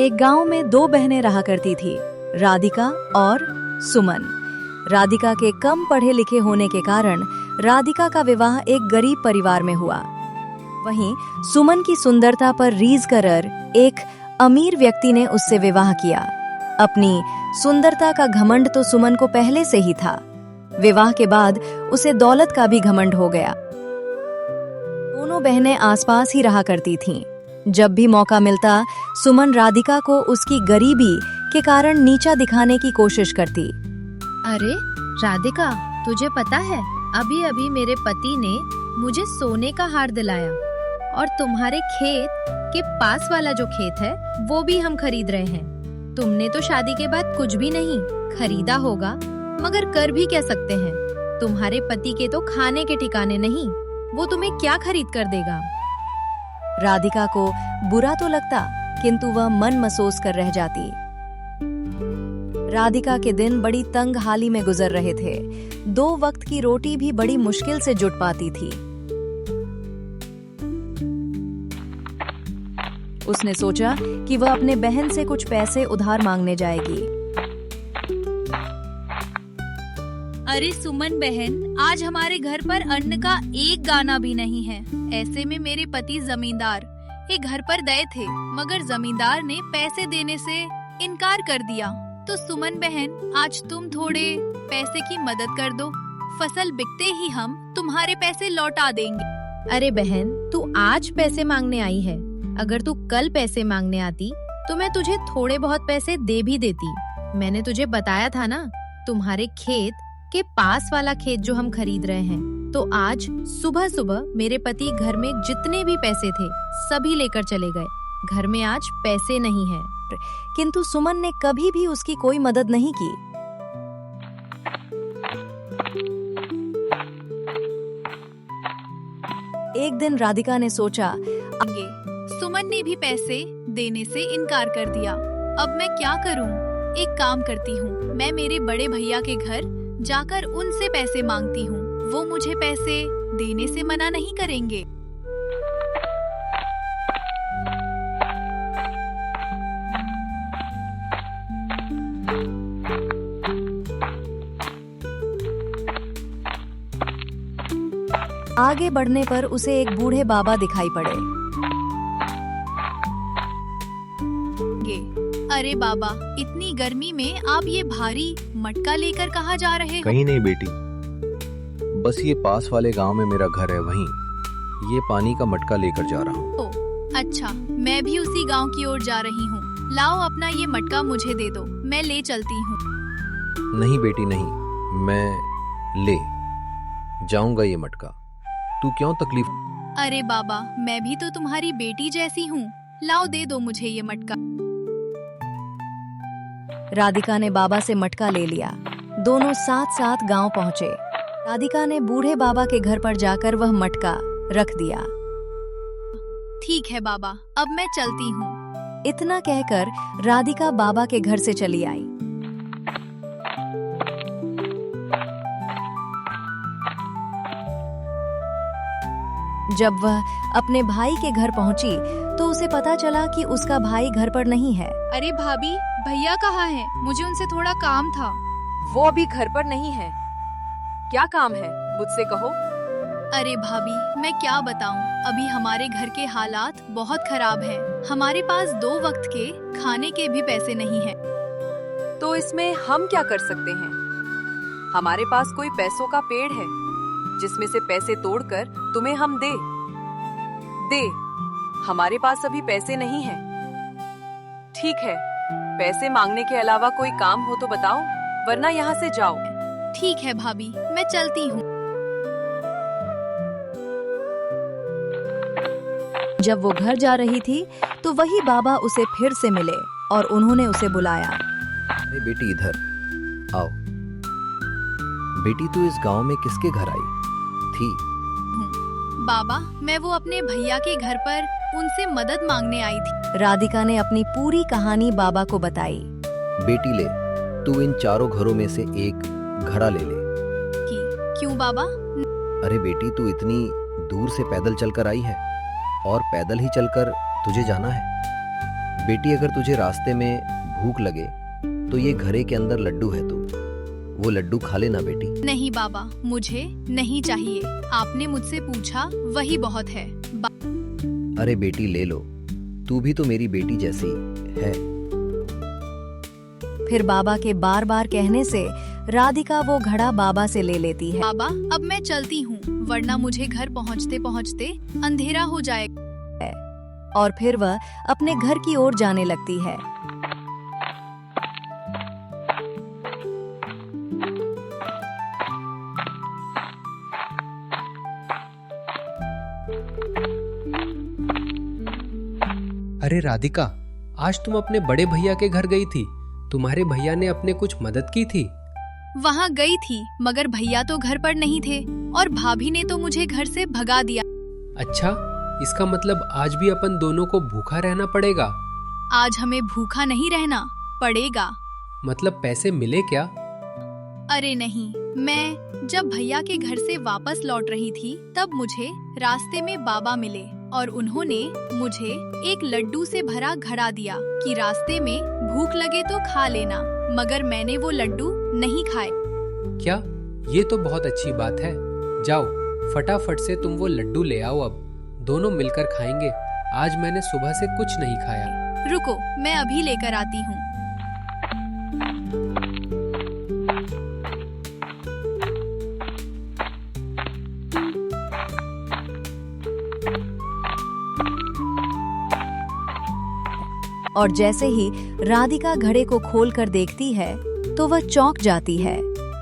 एक गांव में दो बहनें रहा करती थी, राधिका और सुमन। राधिका के कम पढ़े लिखे होने के कारण राधिका का विवाह एक गरीब परिवार में हुआ। वहीं सुमन की सुंदरता पर रीझ कर एक अमीर व्यक्ति ने उससे विवाह किया। अपनी सुंदरता का घमंड तो सुमन को पहले से ही था। विवाह के बाद उसे दौलत का भी घमंड हो गया। दोनों बहनें आसपास ही रहा करती थीं। जब भी मौका मिलता, सुमन राधिका को उसकी गरीबी के कारण नीचा दिखाने की कोशिश करती। अरे राधिका, तुझे पता है अभी अभी मेरे पति ने मुझे सोने का हार दिलाया और तुम्हारे खेत के पास वाला जो खेत है वो भी हम खरीद रहे हैं। तुमने तो शादी के बाद कुछ भी नहीं खरीदा होगा, मगर कर भी क्या सकते हैं। तुम्हारे पति के तो खाने के ठिकाने नहीं, वो तुम्हें क्या खरीद कर देगा। राधिका को बुरा तो लगता, किंतु वह मन महसूस कर रह जाती। राधिका के दिन बड़ी तंग हाली में गुजर रहे थे। 2 वक्त की रोटी भी बड़ी मुश्किल से जुट पाती थी। उसने सोचा कि वह अपने बहन से कुछ पैसे उधार मांगने जाएगी। अरे सुमन बहन, आज हमारे घर पर अन्न का एक गाना भी नहीं है। ऐसे में मेरे पति जमींदार एक घर पर गए थे, मगर जमींदार ने पैसे देने से इनकार कर दिया। तो सुमन बहन, आज तुम थोड़े पैसे की मदद कर दो। फसल बिकते ही हम तुम्हारे पैसे लौटा देंगे। अरे बहन, तू आज पैसे मांगने आई है। अगर तू कल पैसे मांगने आती तो मैं तुझे थोड़े बहुत पैसे दे भी देती। मैंने तुझे बताया था ना, तुम्हारे खेत के पास वाला खेत जो हम खरीद रहे हैं। तो आज सुबह सुबह मेरे पति घर में जितने भी पैसे थे सभी लेकर चले गए। घर में आज पैसे नहीं है। किंतु सुमन ने कभी भी उसकी कोई मदद नहीं की। एक दिन राधिका ने सोचा, आगे सुमन ने भी पैसे देने से इनकार कर दिया। अब मैं क्या करूं? एक काम करती हूं, मैं मेरे बड़े भैया के घर जाकर उनसे पैसे मांगती हूँ। वो मुझे पैसे देने से मना नहीं करेंगे। आगे बढ़ने पर उसे एक बूढ़े बाबा दिखाई पड़े। अरे बाबा, इतनी गर्मी में आप ये भारी मटका लेकर कहाँ जा रहे हो? कहीं नहीं बेटी, बस ये पास वाले गांव में मेरा घर है, वहीं ये पानी का मटका लेकर जा रहा हूँ। अच्छा, मैं भी उसी गांव की ओर जा रही हूँ। लाओ अपना ये मटका मुझे दे दो, मैं ले चलती हूँ। नहीं बेटी नहीं, मैं ले जाऊंगा ये मटका। तू क्यों तकलीफ? अरे बाबा, मैं भी तो तुम्हारी बेटी जैसी हूँ। लाओ दे दो मुझे ये मटका। राधिका ने बाबा से मटका ले लिया। दोनों साथ साथ गांव पहुंचे। राधिका ने बूढ़े बाबा के घर पर जाकर वह मटका रख दिया। ठीक है बाबा, अब मैं चलती हूँ। इतना कहकर राधिका बाबा के घर से चली आई। जब वह अपने भाई के घर पहुंची तो उसे पता चला कि उसका भाई घर पर नहीं है। अरे भाभी, भैया कहाँ हैं? मुझे उनसे थोड़ा काम था। वो अभी घर पर नहीं है। क्या काम है, मुझसे कहो। अरे भाभी, मैं क्या बताऊं, अभी हमारे घर के हालात बहुत खराब हैं। हमारे पास 2 वक्त के खाने के भी पैसे नहीं हैं। तो इसमें हम क्या कर सकते हैं? हमारे पास कोई पैसों का पेड़ है जिसमें से पैसे तोड़कर तुम्हें हम दे। हमारे पास अभी पैसे नहीं हैं। ठीक है, पैसे मांगने के अलावा कोई काम हो तो बताओ, वरना यहाँ से जाओ। ठीक है भाभी, मैं चलती हूँ। जब वो घर जा रही थी तो वही बाबा उसे फिर से मिले और उन्होंने उसे बुलाया। अरे बेटी, इधर आओ। बेटी, तू इस गांव में किसके घर आई थी? बाबा, मैं वो अपने भैया के घर पर उनसे मदद मांगने आई थी। राधिका ने अपनी पूरी कहानी बाबा को बताई। बेटी ले, तू इन 4 घरों में से एक घड़ा ले ले। क्यों बाबा? अरे बेटी, तू इतनी दूर से पैदल चलकर आई है और पैदल ही चलकर तुझे जाना है। बेटी अगर तुझे रास्ते में भूख लगे तो ये घरे के अंदर लड्डू है, तू वो लड्डू खा लेना बेटी। नहीं बाबा, मुझे नहीं चाहिए। आपने मुझसे पूछा वही बहुत है। अरे बेटी ले लो, तू भी तो मेरी बेटी जैसी है। फिर बाबा के बार बार कहने से राधिका वो घड़ा बाबा से ले लेती है। बाबा अब मैं चलती हूँ, वरना मुझे घर पहुँचते पहुँचते अंधेरा हो जाएगा। और फिर वह अपने घर की ओर जाने लगती है। अरे राधिका, आज तुम अपने बड़े भैया के घर गई थी। तुम्हारे भैया ने अपने कुछ मदद की थी। वहाँ गई थी, मगर भैया तो घर पर नहीं थे और भाभी ने तो मुझे घर से भगा दिया। अच्छा, इसका मतलब आज भी अपन दोनों को भूखा रहना पड़ेगा। आज हमें भूखा नहीं रहना पड़ेगा। मतलब पैसे मिले क्या? अरे नहीं, मैं जब भैया के घर से वापस लौट रही थी तब मुझे रास्ते में बाबा मिले और उन्होंने मुझे एक लड्डू से भरा घड़ा दिया कि रास्ते में भूख लगे तो खा लेना, मगर मैंने वो लड्डू नहीं खाए। क्या? ये तो बहुत अच्छी बात है। जाओ फटाफट से तुम वो लड्डू ले आओ, अब दोनों मिलकर खाएंगे। आज मैंने सुबह से कुछ नहीं खाया। रुको, मैं अभी लेकर आती हूँ। और जैसे ही राधिका घड़े को खोलकर देखती है तो वह चौंक जाती है।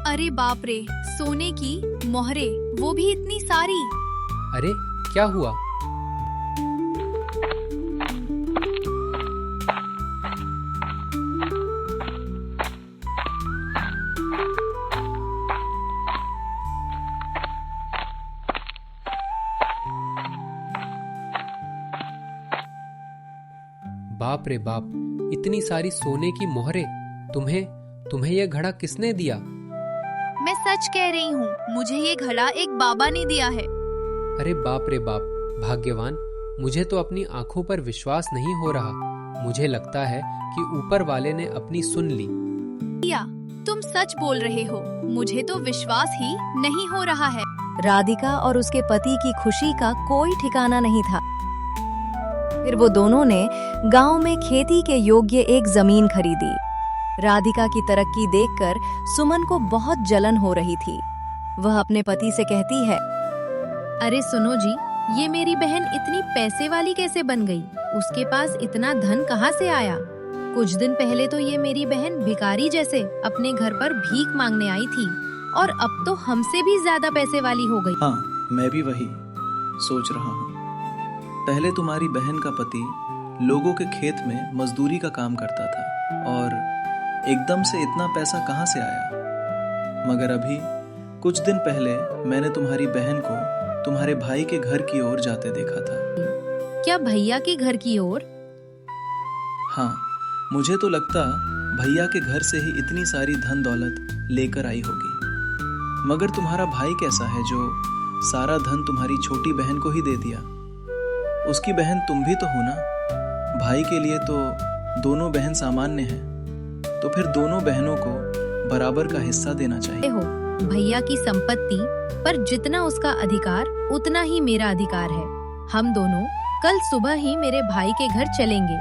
अरे बाप रे, सोने की मोहरे, वो भी इतनी सारी। अरे क्या हुआ? बाप रे बाप, इतनी सारी सोने की मोहरे। तुम्हें यह घड़ा किसने दिया? मैं सच कह रही हूँ, मुझे ये घड़ा एक बाबा ने दिया है। अरे बाप रे बाप, भाग्यवान। मुझे तो अपनी आंखों पर विश्वास नहीं हो रहा। मुझे लगता है कि ऊपर वाले ने अपनी सुन ली। या तुम सच बोल रहे हो, मुझे तो विश्वास ही नहीं हो रहा है। राधिका और उसके पति की खुशी का कोई ठिकाना नहीं था। फिर वो दोनों ने गांव में खेती के योग्य एक जमीन खरीदी। राधिका की तरक्की देखकर सुमन को बहुत जलन हो रही थी। वह अपने पति से कहती है, अरे सुनो जी, ये मेरी बहन इतनी पैसे वाली कैसे बन गई? उसके पास इतना धन कहाँ से आया? कुछ दिन पहले तो ये मेरी बहन भिखारी जैसे अपने घर पर भीख मांगने आई थी और अब तो हमसे भी ज्यादा पैसे वाली हो गई। हाँ, मैं भी वही सोच रहा हूँ। पहले तुम्हारी बहन का पति लोगों के खेत में मजदूरी का काम करता था और एकदम से इतना पैसा कहाँ से आया? मगर अभी कुछ दिन पहले मैंने तुम्हारी बहन को तुम्हारे भाई के घर की ओर जाते देखा था। क्या भैया के घर की ओर? हाँ, मुझे तो लगता भैया के घर से ही इतनी सारी धन दौलत लेकर आई होगी। मगर तुम्हारा भाई कैसा है जो सारा धन तुम्हारी छोटी बहन को ही दे दिया? उसकी बहन तुम भी तो हो ना। भाई के लिए तो दोनों बहन सामान्य हैं, तो फिर दोनों बहनों को बराबर का हिस्सा देना चाहिए। हो, भैया की संपत्ति पर जितना उसका अधिकार उतना ही मेरा अधिकार है। हम दोनों कल सुबह ही मेरे भाई के घर चलेंगे।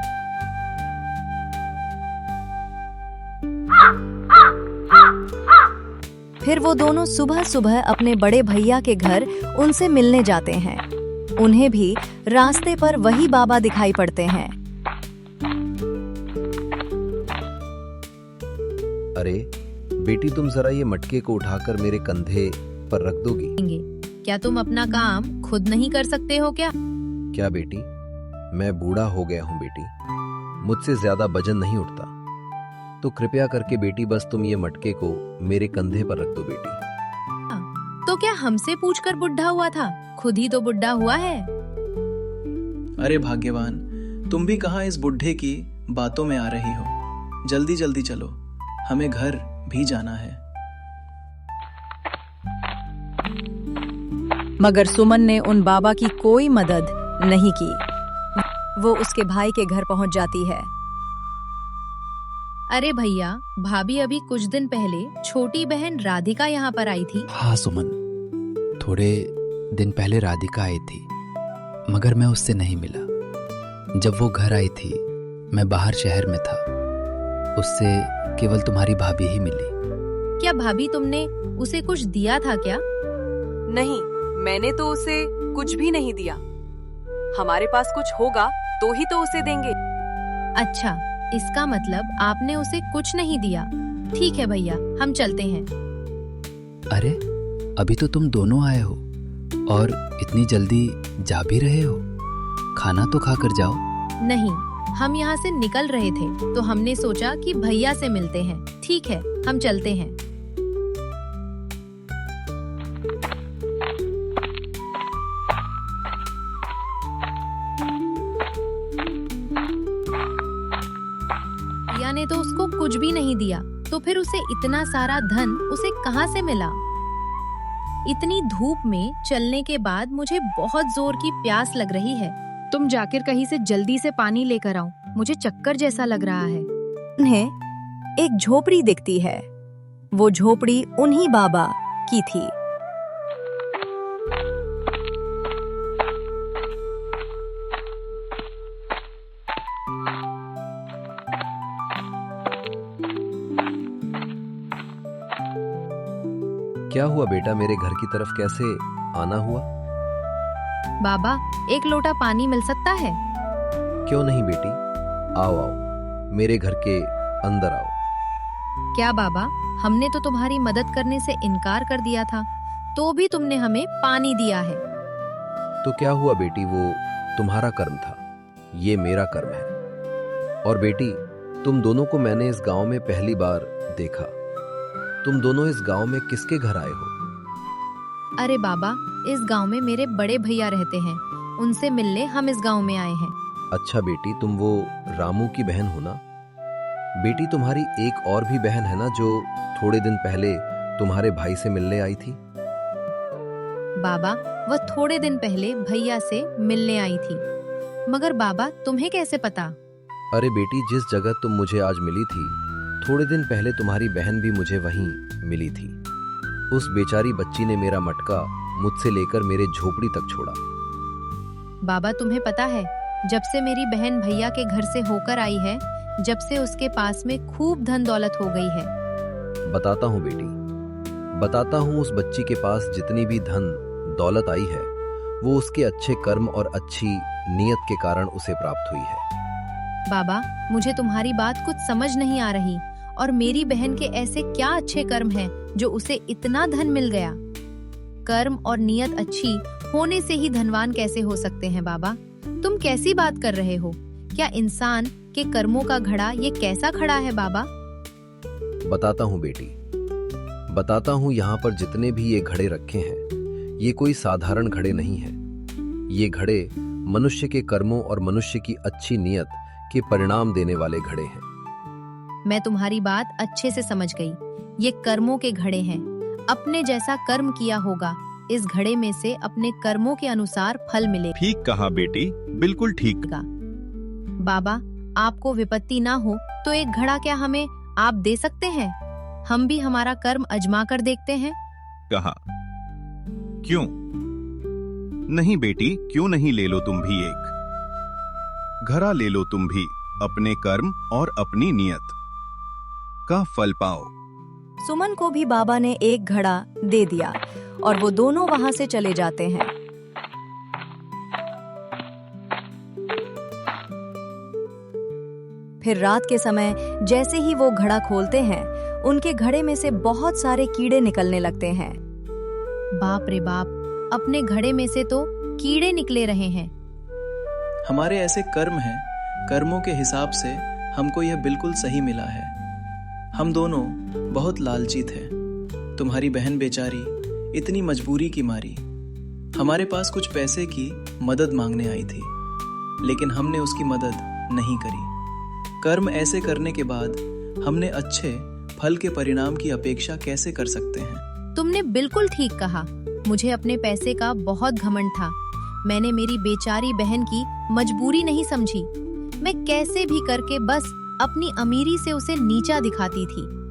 फिर वो दोनों सुबह सुबह अपने बड़े भैया के घर उनसे मिलने जाते हैं। उन्हें भी रास्ते पर वही बाबा दिखाई पड़ते हैं। अरे बेटी, तुम जरा ये मटके को उठाकर मेरे कंधे पर रख दोगी? क्या तुम अपना काम खुद नहीं कर सकते हो क्या? क्या बेटी, मैं बूढ़ा हो गया हूँ बेटी, मुझसे ज्यादा वजन नहीं उठता। तो कृपया करके बेटी बस तुम ये मटके को मेरे कंधे पर रख दो बेटी। तो क्या हमसे पूछकर बुढ़ा हुआ था? खुद ही तो बुढ़ा हुआ है। अरे भाग्यवान, तुम भी कहाँ इस बुढ़े की बातों में आ रही हो? जल्दी जल्दी चलो, हमें घर भी जाना है। मगर सुमन ने उन बाबा की कोई मदद नहीं की। वो उसके भाई के घर पहुंच जाती है। अरे भैया, भाभी अभी कुछ दिन पहले छोटी बहन राधिका यहाँ पर आई थी। हाँ सुमन, थोड़े दिन पहले राधिका आई थी, मगर मैं उससे नहीं मिला। जब वो घर आई थी मैं बाहर शहर में था, उससे केवल तुम्हारी भाभी ही मिली। क्या भाभी तुमने उसे कुछ दिया था क्या? नहीं, मैंने तो उसे कुछ भी नहीं दिया। हमारे पास कुछ होगा तो ही तो उसे देंगे। अच्छा, इसका मतलब आपने उसे कुछ नहीं दिया। ठीक है भैया, हम चलते हैं। अरे अभी तो तुम दोनों आए हो और इतनी जल्दी जा भी रहे हो। खाना तो खा कर जाओ। नहीं, हम यहाँ से निकल रहे थे तो हमने सोचा कि भैया से मिलते हैं। ठीक है, हम चलते हैं। भैया ने तो उसको कुछ भी नहीं दिया, तो फिर उसे इतना सारा धन उसे कहाँ से मिला? इतनी धूप में चलने के बाद मुझे बहुत जोर की प्यास लग रही है। तुम जाकर कहीं से जल्दी से पानी लेकर आओ, मुझे चक्कर जैसा लग रहा है। उन्हें एक झोपड़ी दिखती है। वो झोपड़ी उन्हीं बाबा की थी। क्या हुआ बेटा, मेरे घर की तरफ कैसे आना हुआ? बाबा, एक लोटा पानी मिल सकता है? क्यों नहीं बेटी, आओ आओ, मेरे घर के अंदर आओ। क्या बाबा, हमने तो तुम्हारी मदद करने से इनकार कर दिया था, तो भी तुमने हमें पानी दिया है। तो क्या हुआ बेटी, वो तुम्हारा कर्म था, ये मेरा कर्म है। और बेटी, तुम दोनों को मैंने इस गांव में पहली बार देखा। तुम दोनों इस गांव में किसके घर आए हो? अरे बाबा, इस गांव में मेरे बड़े भैया रहते हैं, उनसे मिलने हम इस गांव में आए हैं। अच्छा बेटी, तुम वो रामू की बहन हो ना? बेटी, तुम्हारी एक और भी बहन है ना जो थोड़े दिन पहले तुम्हारे भाई से मिलने आई थी? बाबा, वह थोड़े दिन पहले भैया से मिलने आई थी, मगर बाबा तुम्हें कैसे पता? अरे बेटी, जिस जगह तुम मुझे आज मिली थी, थोड़े दिन पहले तुम्हारी बहन भी मुझे वहीं मिली थी। उस बेचारी बच्ची ने मेरा मटका मुझसे लेकर मेरे झोपड़ी तक छोड़ा। बाबा, तुम्हें पता है, जब से मेरी बहन भैया के घर से होकर आई है, जब से उसके पास में खूब धन दौलत हो गई है। बताता हूँ बेटी, बताता हूँ। उस बच्ची के पास जितनी भी धन दौलत आई है, वो उसके अच्छे कर्म और अच्छी नीयत के कारण उसे प्राप्त हुई है। बाबा, मुझे तुम्हारी बात कुछ समझ नहीं आ रही, और मेरी बहन के ऐसे क्या अच्छे कर्म हैं जो उसे इतना धन मिल गया? कर्म और नीयत अच्छी होने से ही धनवान कैसे हो सकते हैं बाबा? तुम कैसी बात कर रहे हो? क्या इंसान के कर्मों का घड़ा ये कैसा खड़ा है बाबा? बताता हूँ बेटी, बताता हूँ। यहाँ पर जितने भी ये घड़े रखे हैं, ये कोई साधारण घड़े नहीं हैं। ये घड़े मनुष्य के कर्मों और मनुष्य की अच्छी नीयत के परिणाम देने वाले घड़े हैं। मैं तुम्हारी बात अच्छे से समझ गई। ये कर्मों के घड़े हैं। अपने जैसा कर्म किया होगा, इस घड़े में से अपने कर्मों के अनुसार फल मिलेगा। ठीक कहा बेटी, बिल्कुल ठीक। बाबा, आपको विपत्ति ना हो तो एक घड़ा क्या हमें आप दे सकते हैं? हम भी हमारा कर्म अजमा कर देखते हैं। कहा, क्यों नहीं बेटी, क्यों नहीं, ले लो तुम भी एक घड़ा, ले लो तुम भी, अपने कर्म और अपनी नियत का फल पाओ। सुमन को भी बाबा ने एक घड़ा दे दिया और वो दोनों वहां से चले जाते हैं। फिर रात के समय जैसे ही वो घड़ा खोलते हैं, उनके घड़े में से बहुत सारे कीड़े निकलने लगते हैं। बाप रे बाप, अपने घड़े में से तो कीड़े निकले रहे हैं। हमारे ऐसे कर्म हैं, कर्मों के हिसाब से हमको यह बिल्कुल सही मिला है। हम दोनों बहुत लालची थे। तुम्हारी बहन बेचारी इतनी मजबूरी की मारी हमारे पास कुछ पैसे की मदद मांगने आई थी, लेकिन हमने उसकी मदद नहीं करी। कर्म ऐसे करने के बाद हमने अच्छे फल के परिणाम की अपेक्षा कैसे कर सकते हैं? तुमने बिल्कुल ठीक कहा। मुझे अपने पैसे का बहुत घमंड था। मैंने मेरी बेचारी बहन की मजबूरी नहीं समझी। मैं कैसे भी करके बस अपनी अमीरी से उसे नीचा दिखाती थी।